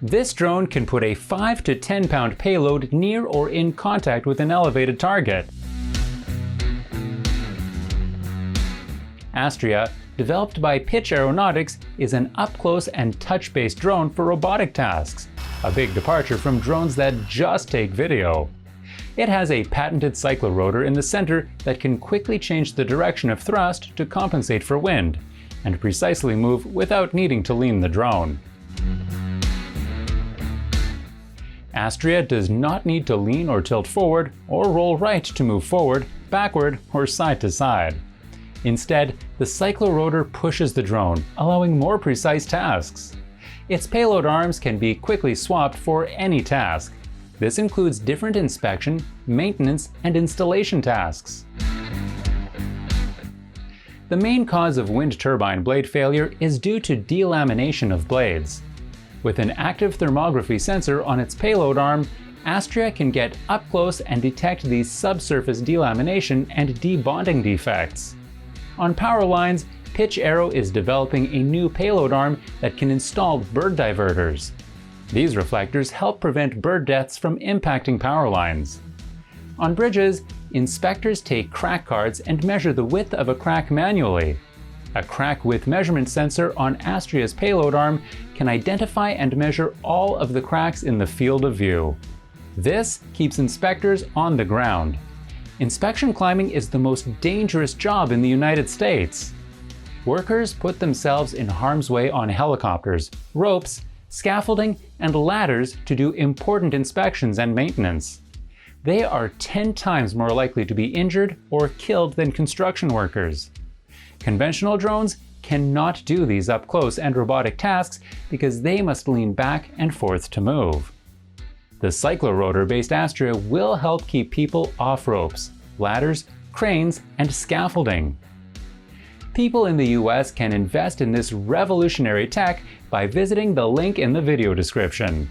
This drone can put a 5 to 10 pound payload near or in contact with an elevated target. Astrea, developed by Pitch Aeronautics, is an up-close and touch-based drone for robotic tasks, a big departure from drones that just take video. It has a patented cyclorotor in the center that can quickly change the direction of thrust to compensate for wind, and precisely move without needing to lean the drone. Astrea does not need to lean or tilt forward or roll right to move forward, backward, or side to side. Instead, the cyclorotor pushes the drone, allowing more precise tasks. Its payload arms can be quickly swapped for any task. This includes different inspection, maintenance, and installation tasks. The main cause of wind turbine blade failure is due to delamination of blades. With an active thermography sensor on its payload arm, Astrea can get up close and detect these subsurface delamination and debonding defects. On power lines, Pitch Aero is developing a new payload arm that can install bird diverters. These reflectors help prevent bird deaths from impacting power lines. On bridges, inspectors take crack cards and measure the width of a crack manually. A crack width measurement sensor on Astrea's payload arm can identify and measure all of the cracks in the field of view. This keeps inspectors on the ground. Inspection climbing is the most dangerous job in the United States. Workers put themselves in harm's way on helicopters, ropes, scaffolding, and ladders to do important inspections and maintenance. They are 10 times more likely to be injured or killed than construction workers. Conventional drones cannot do these up-close and robotic tasks because they must lean back and forth to move. The cyclorotor-based Astrea will help keep people off ropes, ladders, cranes, and scaffolding. People in the US can invest in this revolutionary tech by visiting the link in the video description.